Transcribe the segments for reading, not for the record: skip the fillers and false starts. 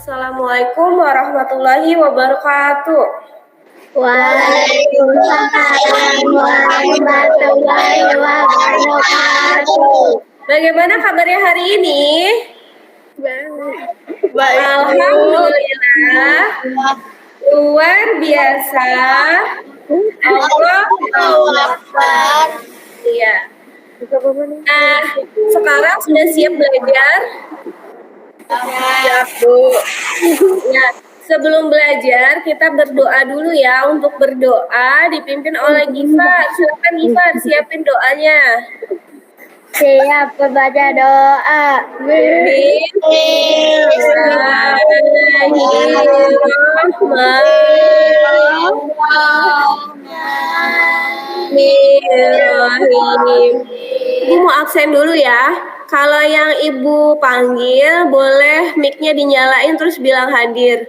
Assalamualaikum warahmatullahi wabarakatuh. Waalaikumsalam warahmatullahi wabarakatuh. Bagaimana kabarnya hari ini? Baik. Alhamdulillah. Luar biasa. Allahu Akbar. Iya. Nah, sekarang sudah siap belajar? Siap, Bu. Ya, sebelum belajar kita berdoa dulu ya. Untuk berdoa dipimpin oleh Gifar. Silakan Gifar, siapin doanya. Siap membaca doa. Bismillahirrahmanirrahim. Ibu mau absen dulu ya. Kalau yang Ibu panggil, boleh mic-nya dinyalain terus bilang hadir.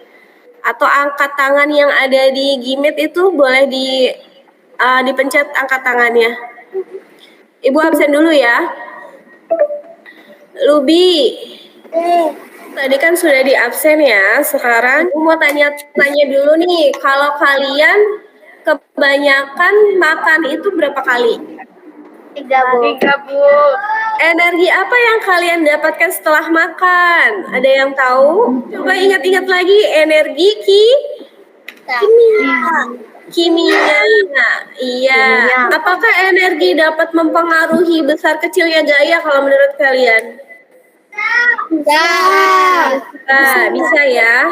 Atau angkat tangan yang ada di Gmeet itu boleh dipencet angkat tangannya. Ibu absen dulu ya. Lubi. Tadi kan sudah di absen ya. Sekarang Ibu mau tanya dulu nih. Kalau kalian kebanyakan makan itu berapa kali? 3, Bu. Energi apa yang kalian dapatkan setelah makan? Ada yang tahu? Coba ingat-ingat lagi. Energi kimia. Iya. Apakah energi dapat mempengaruhi besar kecilnya gaya kalau menurut kalian? Bisa ya.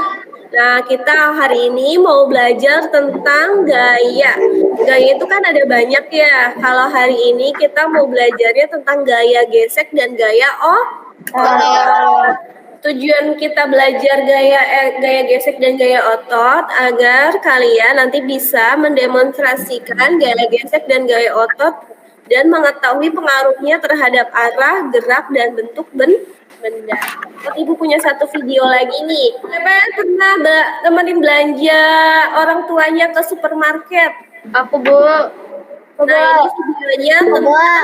Nah, kita hari ini mau belajar tentang gaya. Gaya itu kan ada banyak ya. Kalau hari ini kita mau belajarnya tentang gaya gesek dan gaya otot. Tujuan kita belajar gaya gesek dan gaya otot agar kalian nanti bisa mendemonstrasikan gaya gesek dan gaya otot dan mengetahui pengaruhnya terhadap arah, gerak, dan bentuk benda. Ibu punya satu video lagi nih. Siapa yang pernah temenin belanja orang tuanya ke supermarket? Aku, Bu. Nah, ini videonya tentang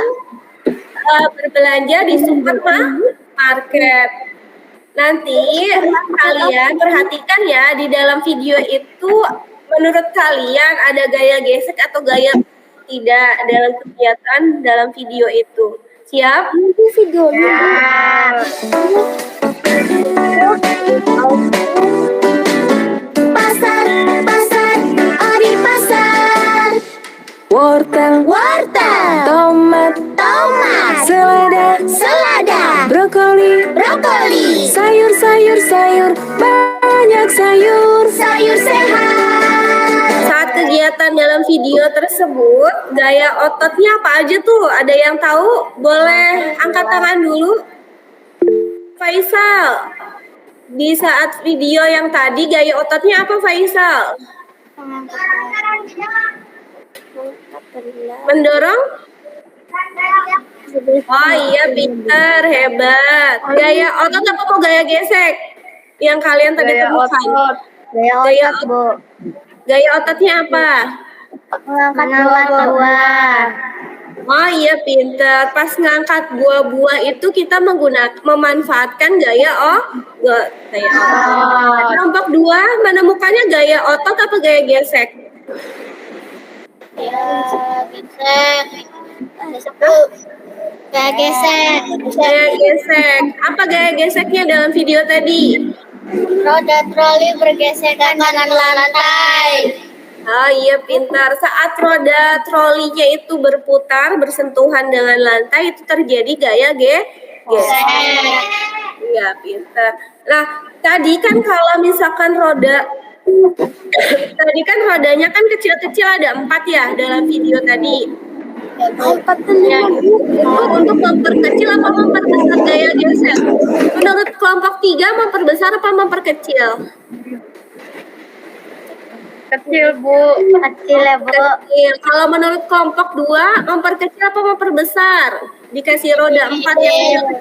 berbelanja di supermarket. Nanti kalian perhatikan ya, di dalam video itu menurut kalian ada gaya gesek atau gaya tidak dalam kegiatan dalam video itu. Siap? Videonya. Pasar, ori pasar. Wortel, tomat, selada, brokoli, sayur, banyak sayur sehat. Saat kegiatan dalam video tersebut, gaya ototnya apa aja tuh? Ada yang tahu? Boleh angkat tangan dulu. Faisal, di saat video yang tadi gaya ototnya apa Faisal? Mendorong? Oh iya, pintar, hebat. Gaya otot apa mau gaya gesek? Yang kalian tadi temukan. Gaya otot, Bu. Gaya ototnya apa? Mengangkat buah. Oh iya, pintar. Pas ngangkat buah-buah itu kita memanfaatkan gaya otot. Kelompok 2 menemukannya gaya otot apa gaya gesek? Gaya gesek. Gaya gesek. Apa gaya geseknya dalam video tadi? Roda troli bergesekan kanan lantai. Oh iya, pintar. Saat roda trolinya itu berputar bersentuhan dengan lantai itu terjadi gaya gesek. Iya, pintar. Nah, tadi kan kalau misalkan tadi kan rodanya kan kecil-kecil ada 4 ya dalam video tadi. Itu untuk memperkecil apa memperbesar gaya gesek? Menurut kelompok 3 memperbesar apa memperkecil? Kecil, Bu. Kecil ya, Bu. Kecil. Kalau menurut kelompok 2 memperkecil apa memperbesar? Dikasih roda 4 yang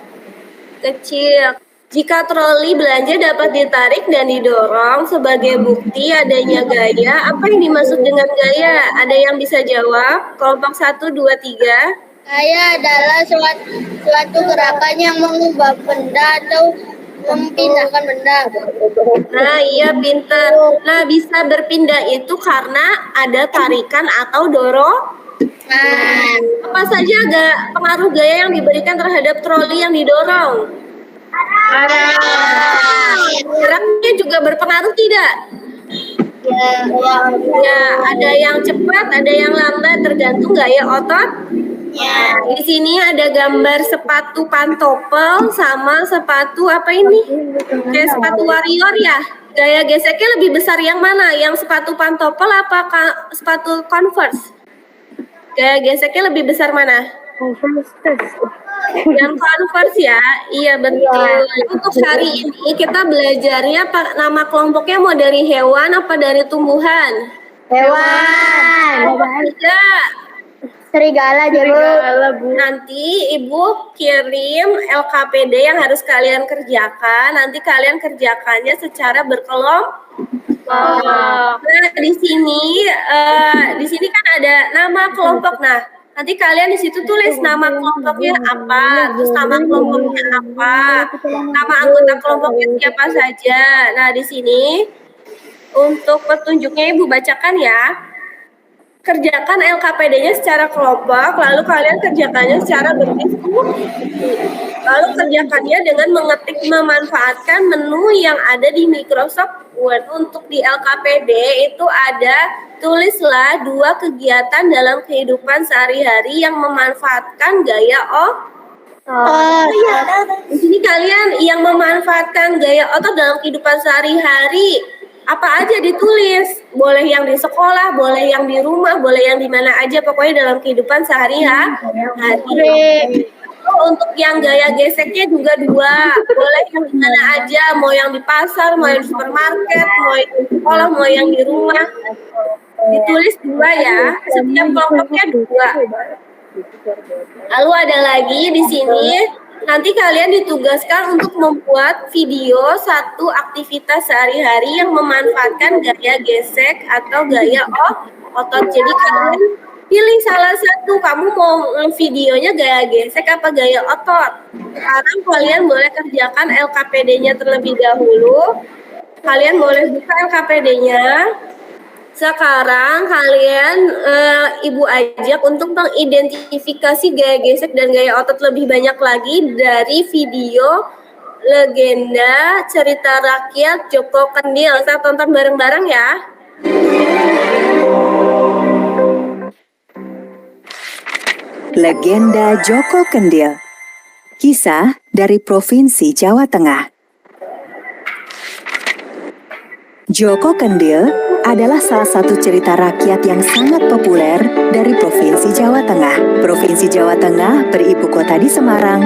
kecil. Jika troli belanja dapat ditarik dan didorong sebagai bukti adanya gaya, apa yang dimaksud dengan gaya? Ada yang bisa jawab? Kelompok 1, 2, 3. Gaya adalah suatu gerakan yang mengubah benda atau Memindahkan benda. Nah, iya pinter. Nah, bisa berpindah itu karena ada tarikan atau dorong. Apa saja pengaruh gaya yang diberikan terhadap troli yang didorong? Geraknya juga berpengaruh tidak? Ya, ada yang cepat, ada yang lambat, tergantung gaya otot. Ya. Di sini ada gambar sepatu pantopel sama sepatu apa ini? Kayak sepatu warrior ya. Gaya geseknya lebih besar yang mana? Yang sepatu pantopel apa sepatu Converse? Gaya geseknya lebih besar mana? Yang Converse ya, iya betul. Untuk hari ini kita belajarnya nama kelompoknya mau dari hewan apa dari tumbuhan? Hewan. Tidak. Serigala Bu. Nanti Ibu kirim LKPD yang harus kalian kerjakan. Nanti kalian kerjakannya secara berkelompok. Nah, di sini kan ada nama kelompok. Nah, nanti kalian di situ tulis nama kelompoknya apa, terus nama kelompoknya apa, nama anggota kelompoknya siapa saja. Nah, di sini untuk petunjuknya Ibu bacakan ya. Kerjakan LKPD-nya secara kelompok, lalu kalian kerjakannya secara berdiskusi. Lalu kerjakannya dengan memanfaatkan menu yang ada di Microsoft Word. Untuk di LKPD itu ada tulislah 2 kegiatan dalam kehidupan sehari-hari yang memanfaatkan gaya Di sini kalian yang memanfaatkan gaya otot dalam kehidupan sehari-hari. Apa aja ditulis, boleh yang di sekolah, boleh yang di rumah, boleh yang di mana aja, pokoknya dalam kehidupan sehari-hari. Untuk yang gaya geseknya juga 2, boleh yang di mana aja, mau yang di pasar, mau yang di supermarket, mau yang di sekolah, mau yang di rumah. Ditulis 2 ya, setiap kelompoknya 2. Lalu ada lagi di sini. Nanti kalian ditugaskan untuk membuat video 1 aktivitas sehari-hari yang memanfaatkan gaya gesek atau gaya otot. Jadi kalian pilih salah satu, kamu mau videonya gaya gesek apa gaya otot. Sekarang kalian boleh kerjakan LKPD-nya terlebih dahulu. Kalian boleh buka LKPD-nya. Sekarang kalian Ibu ajak untuk mengidentifikasi gaya gesek dan gaya otot lebih banyak lagi dari video legenda cerita rakyat Joko Kendil. Kita tonton bareng-bareng ya. Legenda Joko Kendil. Kisah dari Provinsi Jawa Tengah. Joko Kendil adalah salah satu cerita rakyat yang sangat populer dari Provinsi Jawa Tengah. Provinsi Jawa Tengah beribu kota di Semarang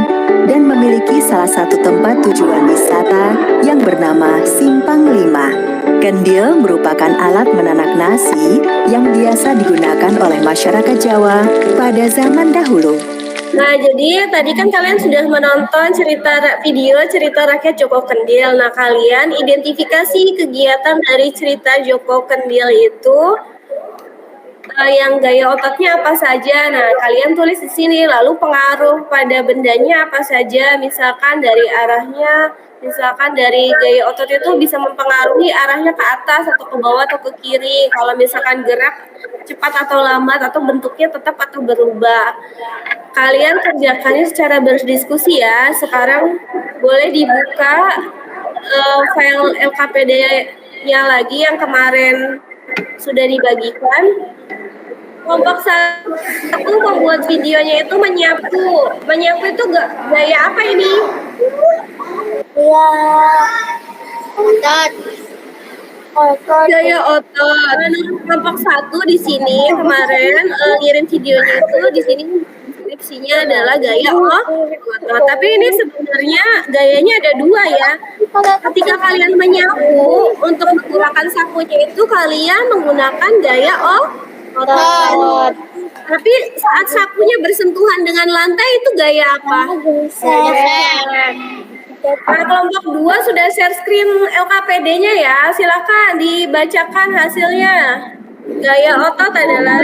dan memiliki salah satu tempat tujuan wisata yang bernama Simpang Lima. Kendil merupakan alat menanak nasi yang biasa digunakan oleh masyarakat Jawa pada zaman dahulu. Nah, jadi tadi kan kalian sudah menonton video cerita rakyat Joko Kendil. Nah, kalian identifikasi kegiatan dari cerita Joko Kendil itu yang gaya ototnya apa saja. Nah, kalian tulis di sini. Lalu pengaruh pada bendanya apa saja. Misalkan dari arahnya, misalkan dari gaya otot itu bisa mempengaruhi arahnya ke atas atau ke bawah atau ke kiri. Kalau misalkan gerak cepat atau lambat atau bentuknya tetap atau berubah. Kalian kerjakannya secara berdiskusi ya. Sekarang boleh dibuka file LKPD-nya lagi yang kemarin sudah dibagikan. Kelompok 1 membuat videonya itu menyapu. Menyapu itu gaya apa ini? Gaya otot. Kelompok 1 di sini kemarin ngirim videonya itu di sini deskripsinya adalah gaya otot. Tapi ini sebenarnya gayanya ada 2 ya. Ketika kalian menyapu, untuk menggunakan sapunya itu kalian menggunakan gaya otot. Tapi saat sapunya bersentuhan dengan lantai itu gaya apa? Nah, kelompok 2 sudah share screen LKPD-nya ya. Silakan dibacakan hasilnya. Gaya otot adalah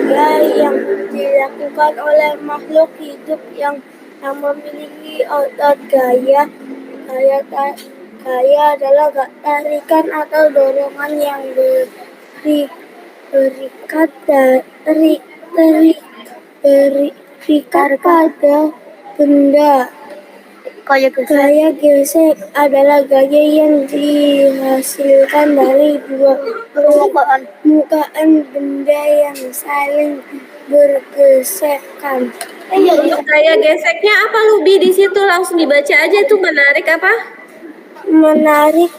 gaya yang dilakukan oleh makhluk hidup yang yang memiliki otot gaya. Gaya adalah tarikan atau dorongan yang berikat pada benda. Gaya gesek adalah gaya yang dihasilkan dari dua permukaan benda yang saling bergesekan. Untuk gaya geseknya apa Lubi di situ langsung dibaca aja tuh menarik apa? Menarik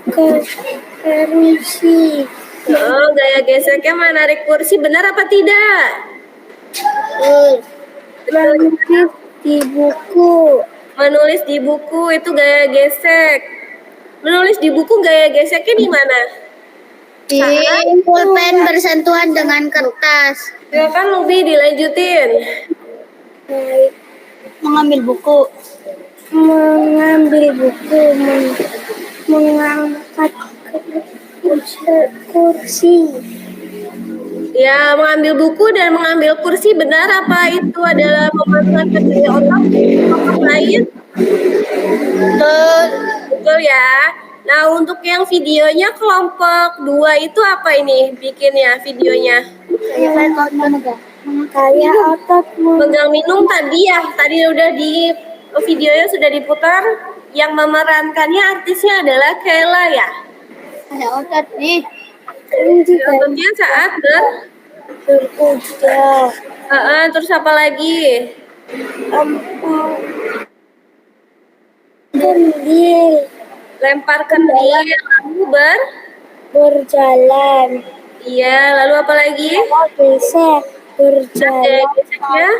kursi. Oh, gaya geseknya menarik kursi, benar apa tidak? Menulis di buku. Menulis di buku itu gaya gesek. Menulis di buku gaya geseknya di mana? Di pulpen bersentuhan dengan kertas. Ya kan Lubi dilanjutin. Mengambil buku. Mengangkat kursi. Ya, mengambil buku dan mengambil kursi benar apa itu adalah memanfaatkan gaya otak lain? Betul ya. Nah, untuk yang videonya kelompok 2 itu apa ini bikinnya videonya? Kayak otot Pegang minum tadi ya, tadi udah di videonya sudah diputar. Yang memerankannya artisnya adalah Kayla ya. ada otot nih. Ototnya saat Berkuda. terus apa lagi? Kendil. Lempar kendil, lalu Berjalan. iya, lalu apa lagi? Gesek. Gaya Berjalan. geseknya,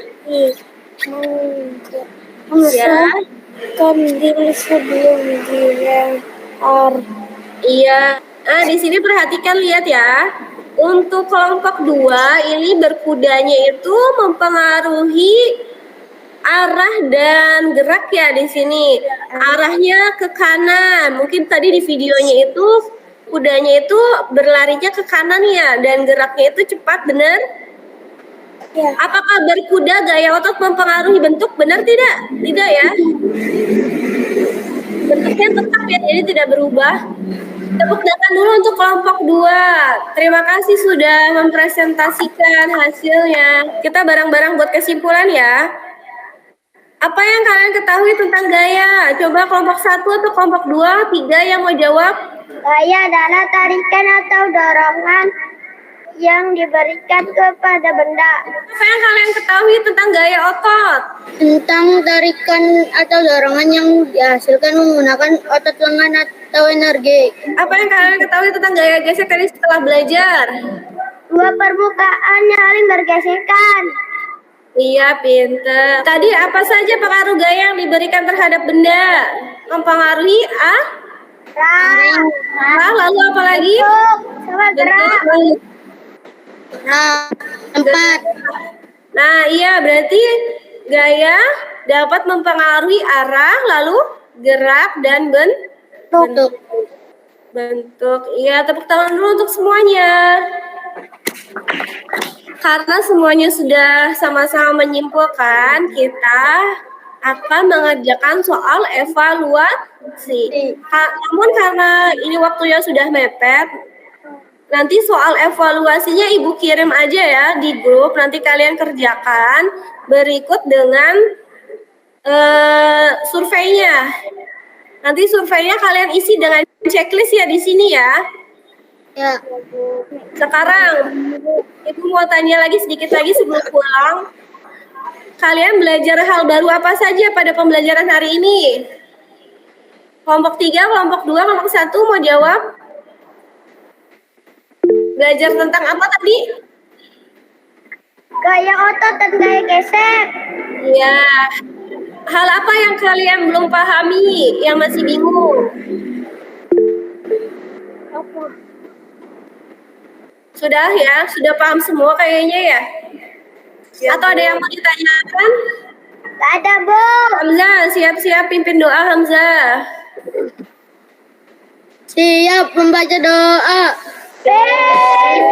ya. Kendil sebelum dilempar. Iya. Nah, di sini perhatikan lihat ya. Untuk kelompok 2 ini berkudanya itu mempengaruhi arah dan gerak ya di sini. Arahnya ke kanan. Mungkin tadi di videonya itu kudanya itu berlarinya ke kanan ya dan geraknya itu cepat, benar? Ya. Apakah berkuda gaya otot mempengaruhi bentuk? Benar tidak? Tidak ya. Bentuknya tetap ya, jadi tidak berubah. Tepuk tangan dulu untuk kelompok 2. Terima kasih sudah mempresentasikan hasilnya. Kita bareng-barang buat kesimpulan ya. Apa yang kalian ketahui tentang gaya? Coba kelompok 1 atau kelompok 2, 3 yang mau jawab. Gaya adalah tarikan atau dorongan yang diberikan kepada benda. Apa yang kalian ketahui tentang gaya otot? Tentang tarikan atau dorongan yang dihasilkan menggunakan otot lengan atau energi. Apa yang kalian ketahui tentang gaya gesek tadi setelah belajar? Dua permukaan yang saling bergesekan. Iya, pinter. Tadi apa saja pengaruh gaya yang diberikan terhadap benda? Mempengaruhi lalu apa lagi? Sama gerak. Bentuk. Tempat. Nah, iya berarti gaya dapat mempengaruhi arah, lalu gerak dan bentuk. Iya, tepuk tangan dulu untuk semuanya. Karena semuanya sudah sama-sama menyimpulkan, kita akan mengerjakan soal evaluasi. Namun karena ini waktunya sudah mepet, nanti soal evaluasinya Ibu kirim aja ya di grup, nanti kalian kerjakan berikut dengan surveinya. Nanti surveinya kalian isi dengan checklist ya di sini ya. Ya. Sekarang Ibu mau tanya lagi sedikit lagi sebelum pulang. Kalian belajar hal baru apa saja pada pembelajaran hari ini? Kelompok 3, kelompok 2, kelompok 1 mau jawab? Belajar tentang apa tadi? Gaya otot dan gaya gesek. Iya. Hal apa yang kalian belum pahami, yang masih bingung? Sudah ya? Sudah paham semua kayaknya ya? Atau ada yang mau ditanyakan? Gak ada, Bu. Hamzah, siap-siap pimpin doa Hamzah. Siap membaca doa. Baik.